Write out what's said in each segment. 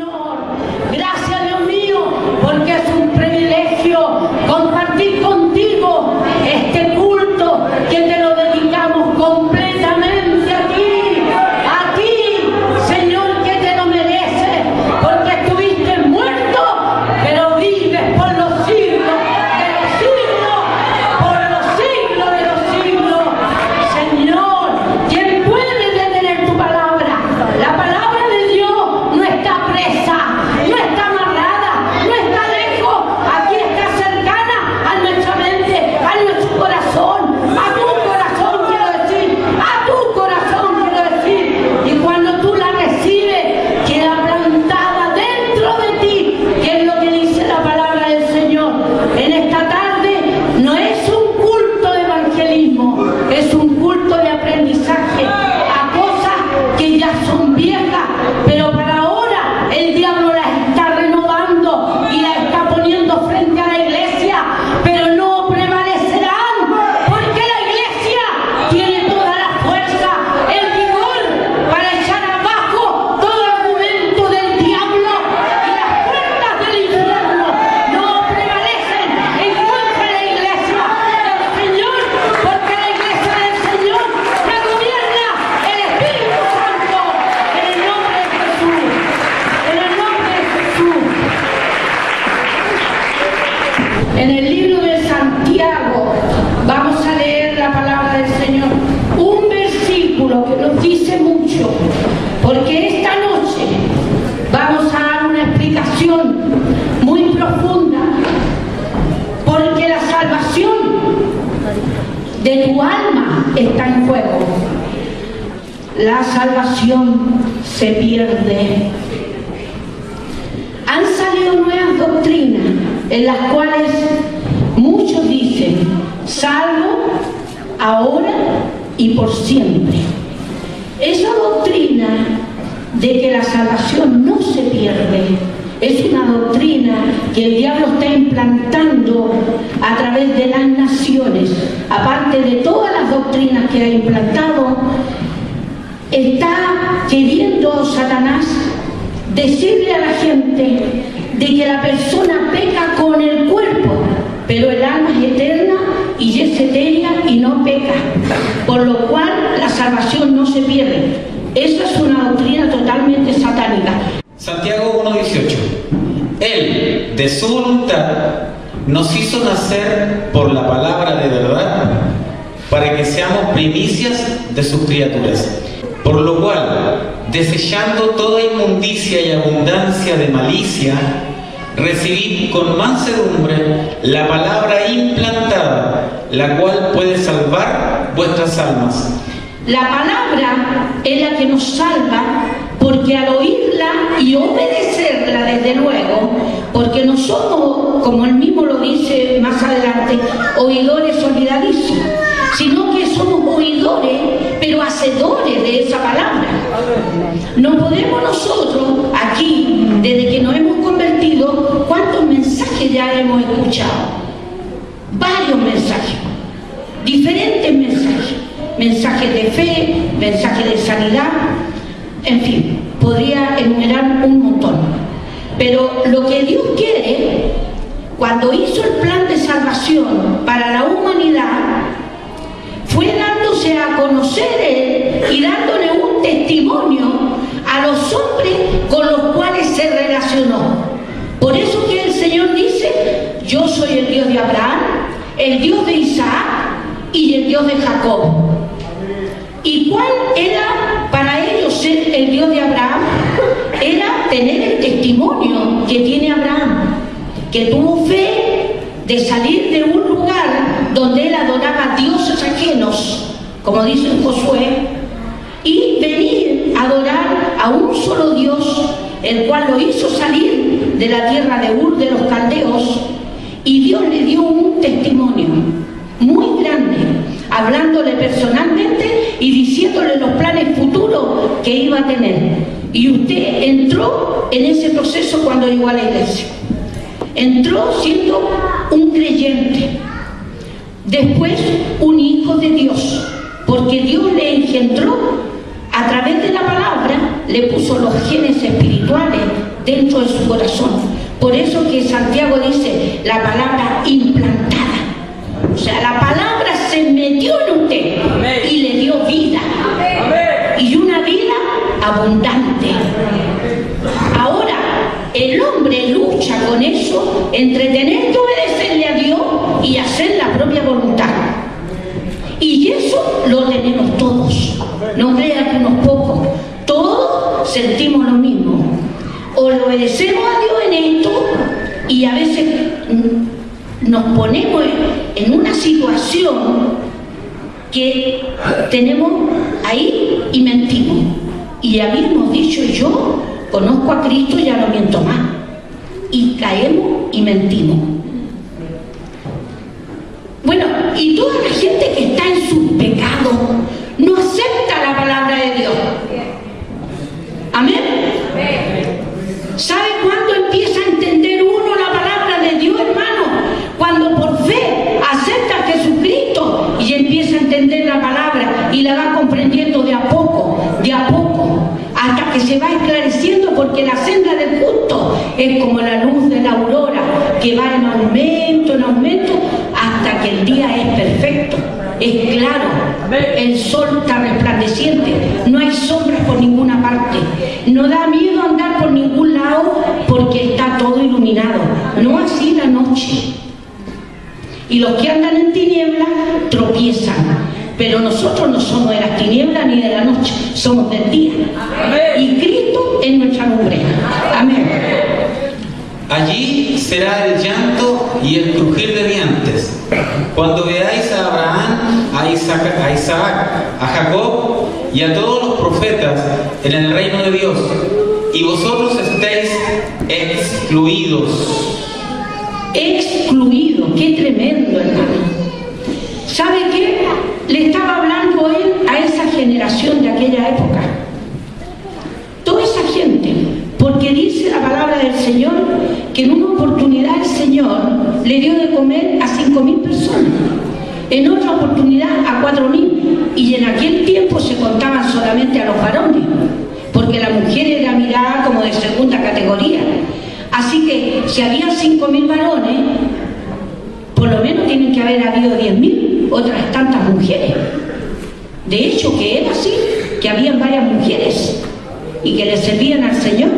Señor. Gracias, Dios mío, porque es un privilegio compartir contigo este culto que te lo dedicamos completamente a ti, Señor, que te lo mereces, porque estuviste muerto, pero vives por los siglos de los siglos, por los siglos de los siglos. Señor, ¿quién puede detener tu palabra? La palabra de Dios no está presa, no está amarrada, no está lejos, aquí está cercana a nuestra mente, a nuestro corazón, a tu corazón quiero decir, y cuando tú la recibes, queda plantada dentro de ti, que es lo que dice la palabra del Señor. En esta tarde no es un culto de evangelismo, es un culto de aprendizaje a cosas que ya son viejas, pero para ahora el diablo las está renovando y las está poniendo frente a la iglesia, pero no prevalecerán, porque la iglesia tiene toda la fuerza, el vigor para echar abajo todo argumento del diablo, y las puertas del infierno no prevalecen en contra de la iglesia del Señor, porque la iglesia del Señor la gobierna el Espíritu Santo, en el nombre de Jesús, en el nombre de Jesús. En el libro de Santiago vamos a leer la palabra del Señor, un versículo que nos dice mucho, porque esta noche vamos a dar una explicación muy profunda, porque la salvación de tu alma está en juego. La salvación se pierde. Han salido nuevas doctrinas en las cuales muchos dicen salvo ahora y por siempre. Esa doctrina de que la salvación no se pierde es una doctrina que el diablo está implantando a través de las naciones. Aparte de todas las doctrinas que ha implantado, está queriendo Satanás decirle a la gente de que la persona peca con el cuerpo, pero el alma es eterna y es etérea y no peca, por lo cual la salvación no se pierde. Esa es una doctrina totalmente satánica. Santiago 1:18. Él, de su voluntad, nos hizo nacer por la palabra de verdad, para que seamos primicias de sus criaturas. Por lo cual, desechando toda inmundicia y abundancia de malicia, recibid con mansedumbre la palabra implantada, la cual puede salvar vuestras almas. La palabra es la que nos salva, porque al oírla y obedecerla, desde luego, porque no somos, como él mismo lo dice más adelante, oidores olvidadizos, sino que somos oidores, pero hacedores de esa palabra. No podemos nosotros, aquí, desde que nos hemos convertido, ¿cuántos mensajes ya hemos escuchado? Varios mensajes, diferentes mensajes. Mensajes de fe, mensajes de sanidad, en fin, podría enumerar un montón. Pero lo que Dios quiere, cuando hizo el plan de salvación para la humanidad, fue dándose a conocer y dándole un testimonio a los hombres con los cuales se relacionó. Por eso que el Señor dice: yo soy el Dios de Abraham, el Dios de Isaac y el Dios de Jacob. ¿Y cuál era para ellos ser el Dios de Abraham? Era tener el testimonio que tiene Abraham, que tuvo fe de salir de un lugar donde él adoraba a dioses ajenos, como dice en Josué, y venir a adorar a un solo Dios, el cual lo hizo salir de la tierra de Ur de los caldeos, y Dios le dio un testimonio muy grande, hablándole personalmente y diciéndole los planes futuros que iba a tener. Y usted entró en ese proceso cuando llegó a la iglesia. Entró siendo un creyente, después un hijo de Dios, porque Dios le engendró a través de la palabra, le puso los genes espirituales dentro de su corazón. Por eso que Santiago dice la palabra implantada. O sea, la palabra se metió en usted y le dio vida. Y una vida abundante. Ahora, el hombre lucha con eso, entre tener que obedecerle a Dios y hacer la propia voluntad. Y eso lo tenemos todos. No crean que unos pocos. Todos sentimos lo mismo. O le obedecemos a Dios en esto y a veces nos ponemos en una situación que tenemos ahí y mentimos. Y habíamos dicho, yo conozco a Cristo y ya no miento más. Y caemos y mentimos. Bueno, y toda la gente que está en sus pecados no acepta la palabra de Dios. Amén. ¿Sabe cuándo empieza a entender uno la palabra de Dios, hermano? Cuando por fe acepta a Jesucristo y empieza a entender la palabra y la va comprendiendo de a poco, hasta que se va esclareciendo, porque la senda del justo es como la luz de la aurora, que va en aumento, hasta que el día es perfecto, es claro, el sol está resplandeciente, no hay sombras por ninguna parte, no da miedo andar por ningún lado porque está todo iluminado, no así la noche. Y los que andan en tinieblas tropiezan. Pero nosotros no somos de las tinieblas ni de la noche, somos del día. Y Cristo es nuestra lumbrera. Amén. Allí será el llanto y el crujir de dientes, cuando veáis a Abraham, a Isaac, a Jacob y a todos los profetas en el reino de Dios, y vosotros estéis excluidos. Excluido, qué tremendo, hermano. ¿Sabe qué? Le estaba hablando él a esa generación de aquella época. Toda esa gente, porque dice la palabra del Señor que en una oportunidad el Señor le dio de comer a 5.000 personas, en otra oportunidad a 4.000, y en aquel tiempo se contaban solamente a los varones, porque la mujer era mirada como de segunda categoría. Así que si había 5.000 varones, por lo menos tienen que haber habido 10.000 otras tantas mujeres. De hecho, que era así, que habían varias mujeres y que le servían al Señor.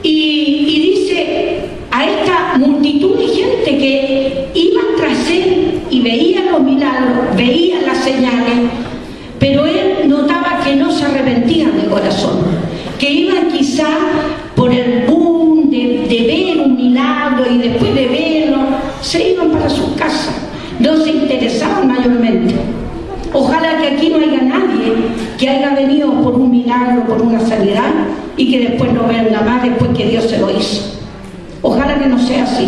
Y dice a esta multitud de gente que iban tras él y veían los milagros, veían las señales, pero él notaba que no se arrepentían de corazón, que iban quizá por el boom de ver un milagro y después de verlo, se iban para sus casas, no se interesaban mayormente. Ojalá que aquí no haya nadie que haya venido por un milagro, por una sanidad, y que después no venga más después que Dios se lo hizo. Ojalá que no sea así.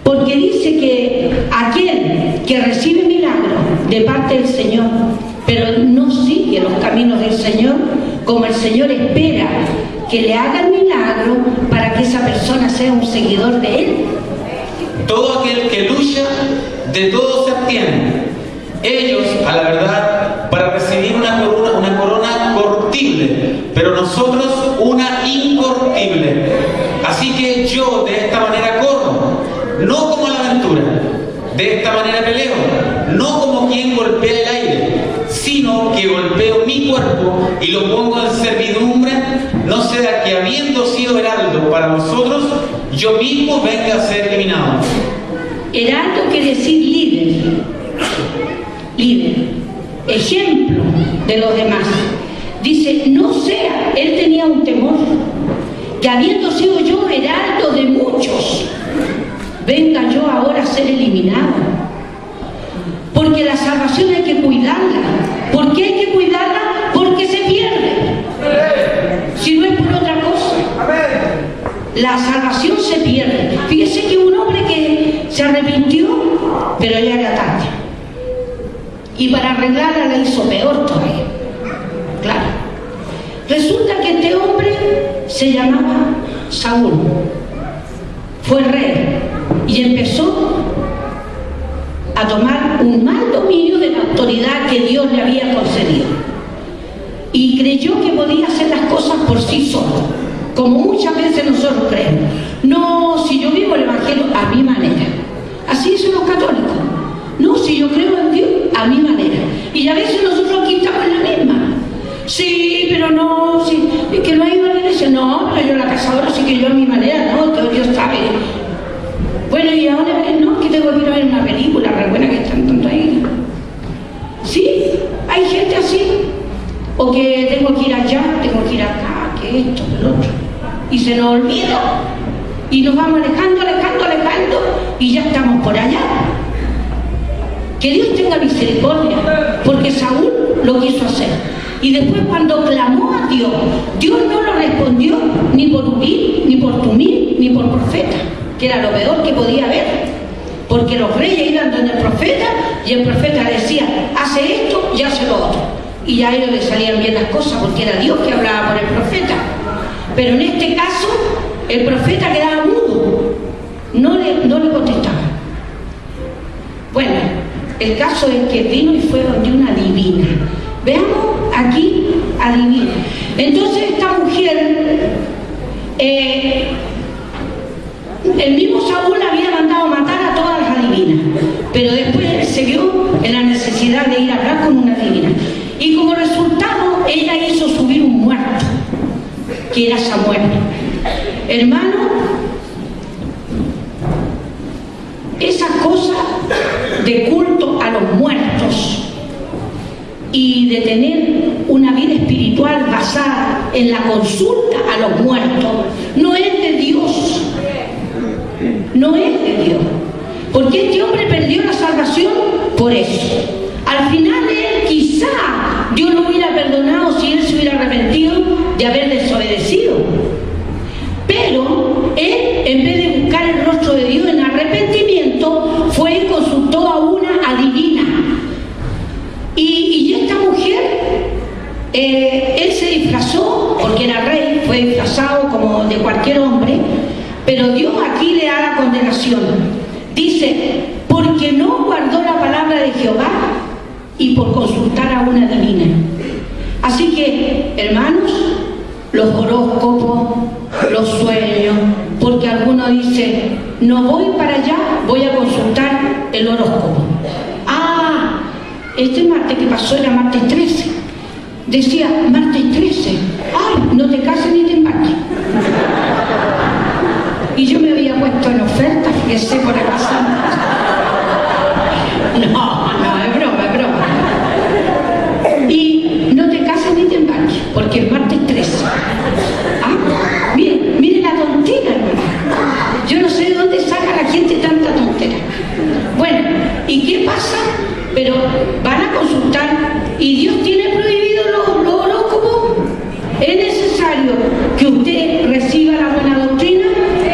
Porque dice que aquel que recibe milagro de parte del Señor, pero no sigue los caminos del Señor, como el Señor espera que le haga el milagro para que esa persona sea un seguidor de Él. Todo aquel que lucha, de todo se abstiene. Ellos, a la verdad, para recibir una corona corruptible, pero nosotros una incorruptible. Así que yo de esta manera corro, no como la aventura, de esta manera peleo, no como quien golpea el aire, sino que golpeo mi cuerpo y lo pongo en servidumbre, no sea que habiendo sido heraldo para vosotros, yo mismo venga a ser eliminado. Heraldo quiere decir líder, ejemplo de los demás. Dice, no sea, él tenía un temor, que habiendo sido yo heraldo de muchos, venga yo ahora a ser eliminado. Porque la salvación hay que cuidarla. ¿Por qué hay que cuidarla? Porque se pierde. Si no es por otra cosa. La salvación se pierde. Fíjese que un hombre que se arrepintió, pero ya era tarde. Y para arreglarla la hizo peor todavía. Claro. Resulta que este hombre se llamaba Saúl. Fue rey y empezó a tomar un mal dominio de la autoridad que Dios le había concedido. Y creyó que podía hacer las cosas por sí solo. como muchas veces nosotros creemos. No, si yo vivo el Evangelio a mi manera. Así dicen los católicos. No, si yo creo en Dios a mi manera. Y a veces nosotros aquí estamos en la misma. Sí, pero no, sí, es que no hay una iglesia. No, pero yo en la casa ahora sí que yo a mi manera, no, todo Dios sabe. Bueno, y ahora no, que tengo que ir a ver una película re buena que están tanto ahí. Sí, hay gente así. O que tengo que ir allá, tengo que ir acá, que esto, que lo otro. Y se nos olvida. Y nos vamos alejando, y ya estamos por allá. Que Dios tenga misericordia, porque Saúl lo quiso hacer. Y después cuando clamó a Dios, Dios no lo respondió ni por Urim, ni por Tumim, ni por profeta, que era lo peor que podía haber. Porque los reyes iban donde el profeta y el profeta decía, hace esto y hace lo otro. Y a ellos les salían bien las cosas porque era Dios que hablaba por el profeta. Pero en este caso, el profeta quedaba mudo, no le contestaba. Bueno, el caso es que vino y fue donde una adivina. Veamos aquí, adivina. Entonces esta mujer, el mismo Saúl había mandado matar a todas las adivinas, pero después él se vio en la necesidad de ir a hablar con una adivina. Y como resultado, ella hizo subir un muerto, que era Samuel. Hermano, esa cosa de culto a los muertos y de tener una vida espiritual basada en la consulta a los muertos no es de Dios. No es de Dios. Porque este hombre perdió la salvación por eso. Al final él quizá Dios lo hubiera perdonado si él se hubiera arrepentido de haber desobedecido. Pero él, en vez de buscar el rostro de Dios en arrepentimiento, fue y consultó a una adivina. Y esta mujer, él se disfrazó, porque era rey, fue disfrazado como de cualquier hombre, pero Dios aquí le da la condenación. Dice, porque no guardó la palabra de Jehová y por consultar a una adivina. Así que, hermanos, los horóscopos, los sueños, porque alguno dice, no voy para allá, voy a consultar el horóscopo. Ah, este martes que pasó era martes 13. Decía, martes 13, ay, no te cases ni te embarques. Y yo me había puesto en oferta, fíjese por acá. No, es broma. Y no te cases ni te embarques, porque es martes 13. Ah, mire la tontera, hermano. Yo no sé de dónde saca la gente tanta tontera. Bueno, ¿y qué pasa? Pero van a consultar y Dios tiene prohibido los horóscopos. Es necesario que usted reciba la buena doctrina,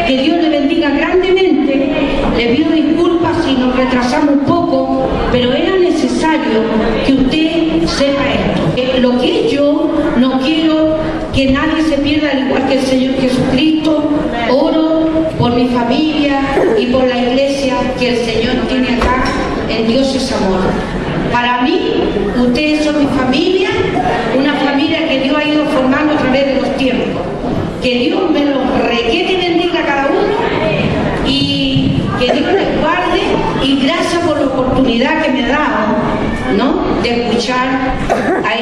que Dios le bendiga grandemente. Le pido disculpas si nos retrasamos un poco, pero era necesario que usted sepa esto. Lo que yo no quiero que nadie se pierda, al igual que el Señor Jesucristo. Oro por mi familia y por la iglesia que el Señor tiene acá. En Dios es amor. Para mí, ustedes son mi familia, una familia que Dios ha ido formando a través de los tiempos. Que Dios me los requete y bendiga a cada uno y que Dios les guarde, y gracias por la oportunidad que me ha dado, ¿no?, de escuchar a